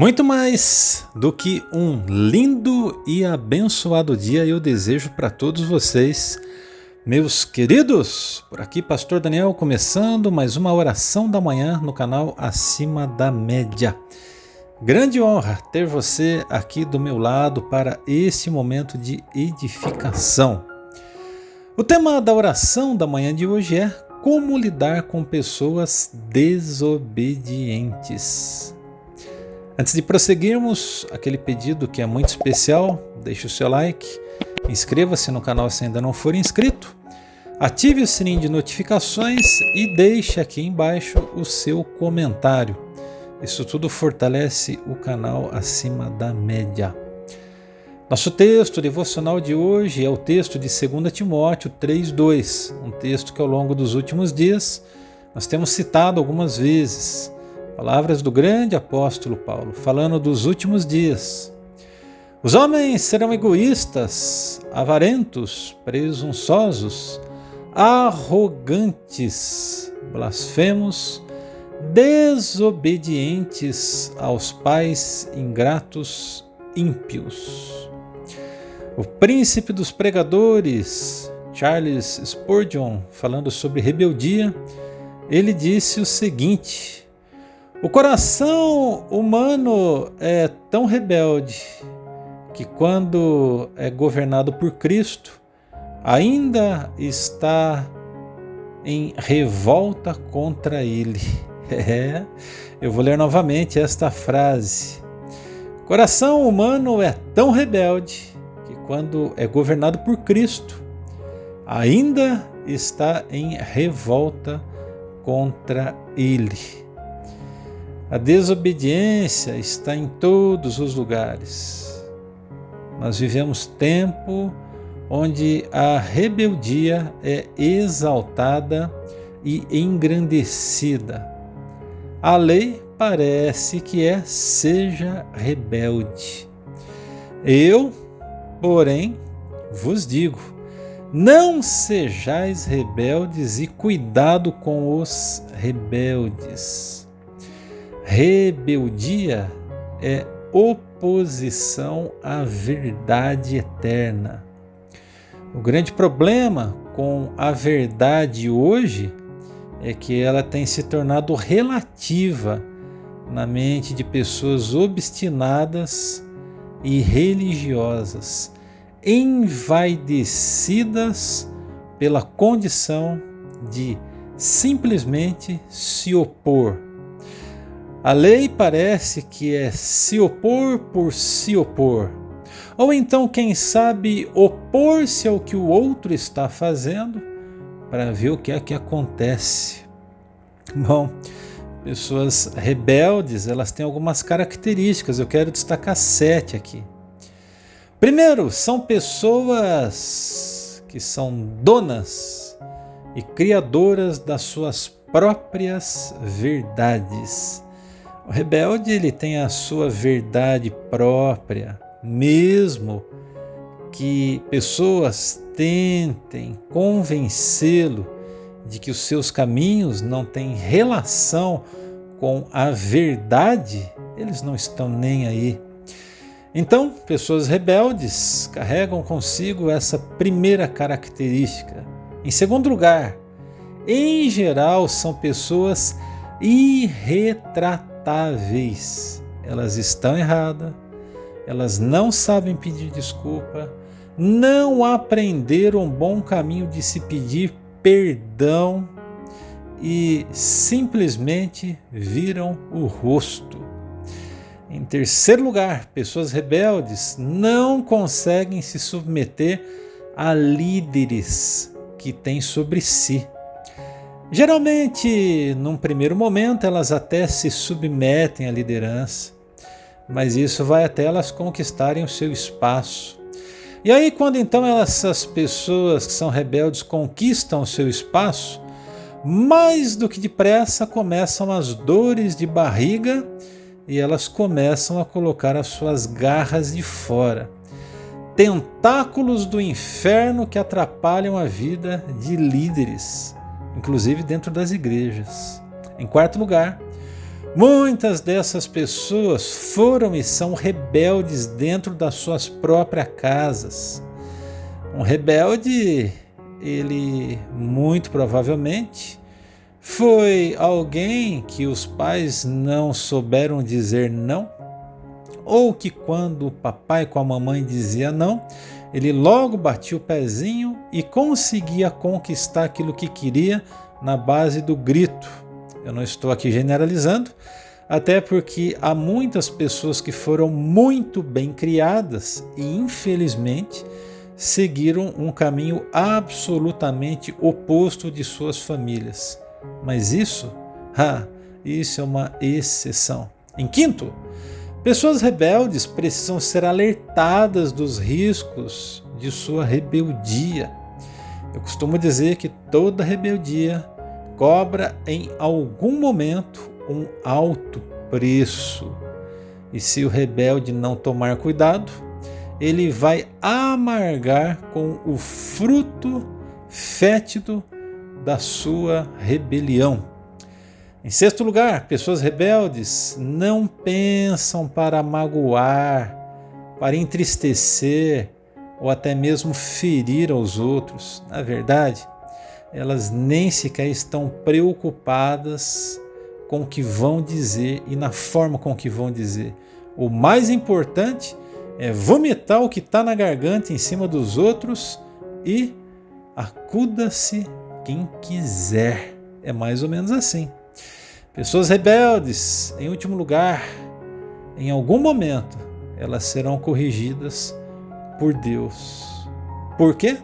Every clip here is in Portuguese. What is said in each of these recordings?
Muito mais do que um lindo e abençoado dia eu desejo para todos vocês, meus queridos. Por aqui, Pastor Daniel, começando mais uma oração da manhã no canal Acima da Média. Grande honra ter você aqui do meu lado para esse momento de edificação. O tema da oração da manhã de hoje é como lidar com pessoas desobedientes. Antes de prosseguirmos, aquele pedido que é muito especial, deixe o seu like, inscreva-se no canal se ainda não for inscrito, ative o sininho de notificações e deixe aqui embaixo o seu comentário. Isso tudo fortalece o canal Acima da Média. Nosso texto devocional de hoje é o texto de 2 Timóteo 3:2, um texto que ao longo dos últimos dias nós temos citado algumas vezes. Palavras do grande apóstolo Paulo, falando dos últimos dias. Os homens serão egoístas, avarentos, presunçosos, arrogantes, blasfemos, desobedientes aos pais, ingratos, ímpios. O príncipe dos pregadores, Charles Spurgeon, falando sobre rebeldia, ele disse o seguinte: o coração humano é tão rebelde que, quando é governado por Cristo, ainda está em revolta contra Ele. Eu vou ler novamente esta frase. O coração humano é tão rebelde que, quando é governado por Cristo, ainda está em revolta contra Ele. A desobediência está em todos os lugares. Nós vivemos tempo onde a rebeldia é exaltada e engrandecida. A lei parece que é seja rebelde. Eu, porém, vos digo, não sejais rebeldes e cuidado com os rebeldes. Rebeldia é oposição à verdade eterna. O grande problema com a verdade hoje é que ela tem se tornado relativa na mente de pessoas obstinadas e religiosas, envaidecidas pela condição de simplesmente se opor. A lei parece que é se opor por se opor, ou então, quem sabe, opor-se ao que o outro está fazendo para ver o que é que acontece. Bom, pessoas rebeldes, elas têm algumas características, eu quero destacar 7 aqui. Primeiro, são pessoas que são donas e criadoras das suas próprias verdades. O rebelde, ele tem a sua verdade própria, mesmo que pessoas tentem convencê-lo de que os seus caminhos não têm relação com a verdade, eles não estão nem aí. Então, pessoas rebeldes carregam consigo essa primeira característica. Em segundo lugar, em geral, são pessoas irretratáveis. Elas estão erradas, elas não sabem pedir desculpa, não aprenderam um bom caminho de se pedir perdão e simplesmente viram o rosto. Em terceiro lugar, pessoas rebeldes não conseguem se submeter a líderes que têm sobre si. Geralmente, num primeiro momento, elas até se submetem à liderança, mas isso vai até elas conquistarem o seu espaço. E aí, quando então essas pessoas que são rebeldes conquistam o seu espaço, mais do que depressa começam as dores de barriga e elas começam a colocar as suas garras de fora. Tentáculos do inferno que atrapalham a vida de líderes, inclusive dentro das igrejas. Em quarto lugar, Muitas dessas pessoas foram e são rebeldes dentro das suas próprias casas. Um rebelde, ele muito provavelmente foi alguém que os pais não souberam dizer não, ou que quando o papai com a mamãe dizia não, ele logo batia o pezinho e conseguia conquistar aquilo que queria na base do grito. Eu não estou aqui generalizando, até porque há muitas pessoas que foram muito bem criadas e infelizmente seguiram um caminho absolutamente oposto de suas famílias. Mas isso é uma exceção. Em quinto, pessoas rebeldes precisam ser alertadas dos riscos de sua rebeldia. Eu costumo dizer que toda rebeldia cobra em algum momento um alto preço. E se o rebelde não tomar cuidado, ele vai amargar com o fruto fétido da sua rebelião. Em sexto lugar, pessoas rebeldes não pensam para magoar, para entristecer ou até mesmo ferir aos outros. Na verdade, elas nem sequer estão preocupadas com o que vão dizer e na forma com que vão dizer. O mais importante é vomitar o que está na garganta em cima dos outros e acuda-se quem quiser. É mais ou menos assim. Pessoas rebeldes, em último lugar, em algum momento, elas serão corrigidas por Deus. Por quê?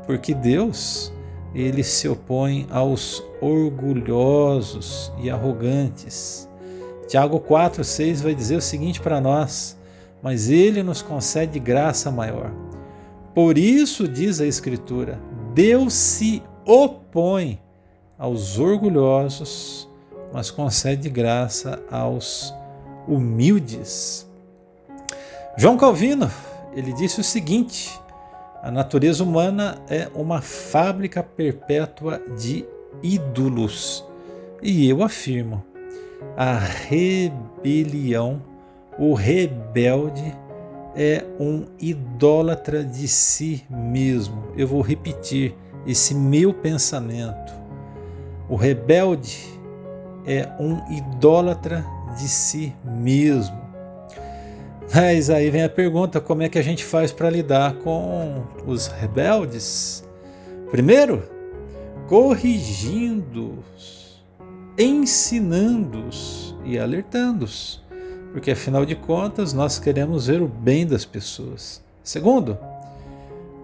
Porque Deus, ele se opõe aos orgulhosos e arrogantes. Tiago 4,6 vai dizer o seguinte para nós: mas ele nos concede graça maior. Por isso, diz a Escritura, Deus se opõe aos orgulhosos, mas concede graça aos humildes. João Calvino, ele disse o seguinte: a natureza humana é uma fábrica perpétua de ídolos. E eu afirmo, a rebelião, o rebelde é um idólatra de si mesmo. Eu vou repetir esse meu pensamento. O rebelde é um idólatra de si mesmo. Mas aí vem a pergunta: como é que a gente faz para lidar com os rebeldes? Primeiro, corrigindo-os, ensinando-os e alertando-os, porque afinal de contas nós queremos ver o bem das pessoas. Segundo,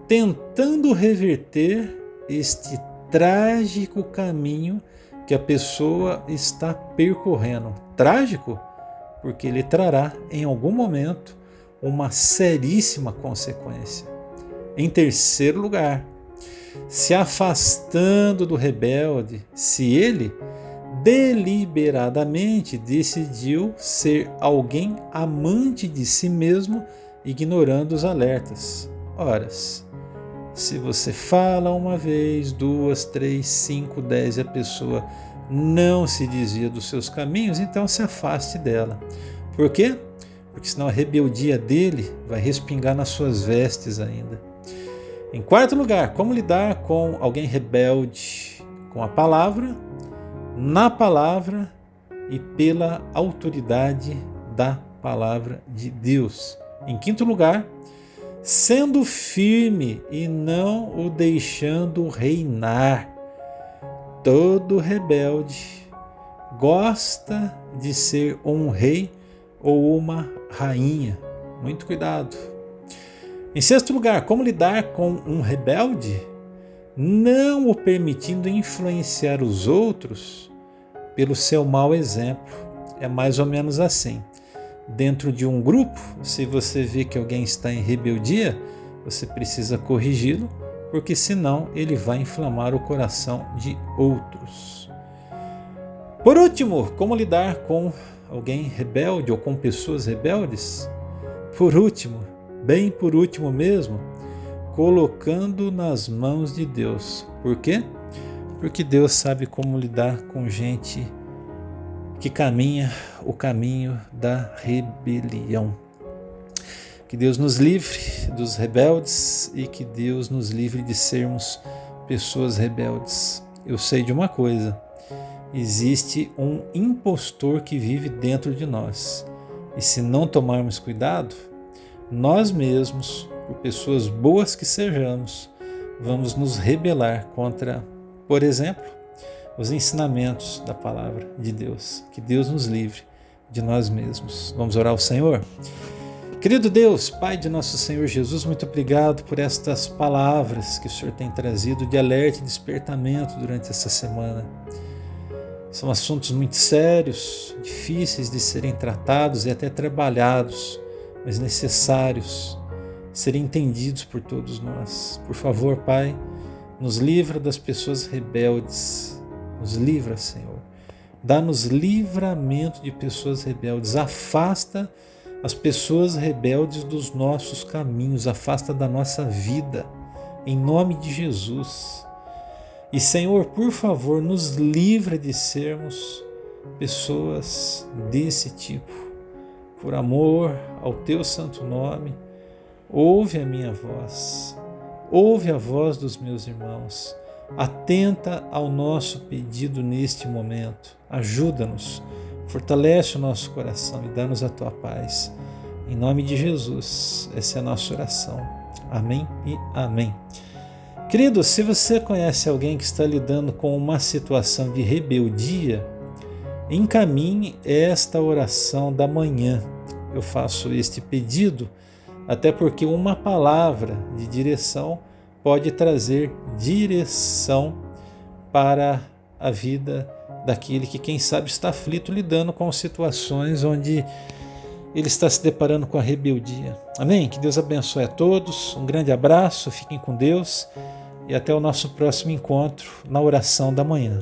tentando reverter este trágico caminho que a pessoa está percorrendo. Trágico porque ele trará em algum momento uma seríssima consequência. Em terceiro lugar, se afastando do rebelde, se ele deliberadamente decidiu ser alguém amante de si mesmo, ignorando os alertas. Ora, se você fala uma vez, 2, 3, 5, 10 e a pessoa não se desvia dos seus caminhos, então se afaste dela. Por quê? Porque senão a rebeldia dele vai respingar nas suas vestes ainda. Em quarto lugar, como lidar com alguém rebelde? Com a palavra, na palavra e pela autoridade da palavra de Deus. Em quinto lugar, sendo firme e não o deixando reinar. Todo rebelde gosta de ser um rei ou uma rainha. Muito cuidado. Em sexto lugar, como lidar com um rebelde? Não o permitindo influenciar os outros pelo seu mau exemplo. É mais ou menos assim. Dentro de um grupo, se você vê que alguém está em rebeldia, você precisa corrigi-lo, porque senão ele vai inflamar o coração de outros. Por último, como lidar com alguém rebelde ou com pessoas rebeldes? Por último, bem por último mesmo, colocando nas mãos de Deus. Por quê? Porque Deus sabe como lidar com gente que caminha o caminho da rebelião. Que Deus nos livre dos rebeldes e que Deus nos livre de sermos pessoas rebeldes. Eu sei de uma coisa: existe um impostor que vive dentro de nós. E se não tomarmos cuidado, nós mesmos, por pessoas boas que sejamos, vamos nos rebelar contra, por exemplo, os ensinamentos da palavra de Deus. Que Deus nos livre de nós mesmos. Vamos orar ao Senhor? Querido Deus, Pai de nosso Senhor Jesus, muito obrigado por estas palavras que o Senhor tem trazido de alerta e despertamento durante essa semana. São assuntos muito sérios, difíceis de serem tratados e até trabalhados, mas necessários serem entendidos por todos nós. Por favor, Pai, nos livra das pessoas rebeldes. Nos livra, Senhor. Dá-nos livramento de pessoas rebeldes. Afasta as pessoas rebeldes dos nossos caminhos, afasta da nossa vida, em nome de Jesus. E Senhor, por favor, nos livra de sermos pessoas desse tipo. Por amor ao teu santo nome, ouve a minha voz, ouve a voz dos meus irmãos, atenta ao nosso pedido neste momento, ajuda-nos, fortalece o nosso coração e dá-nos a tua paz. Em nome de Jesus, essa é a nossa oração. Amém e amém. Querido, se você conhece alguém que está lidando com uma situação de rebeldia, encaminhe esta oração da manhã. Eu faço este pedido, até porque uma palavra de direção pode trazer direção para a vida daquele que, quem sabe, está aflito, lidando com situações onde ele está se deparando com a rebeldia. Amém? Que Deus abençoe a todos, um grande abraço, fiquem com Deus e até o nosso próximo encontro na oração da manhã.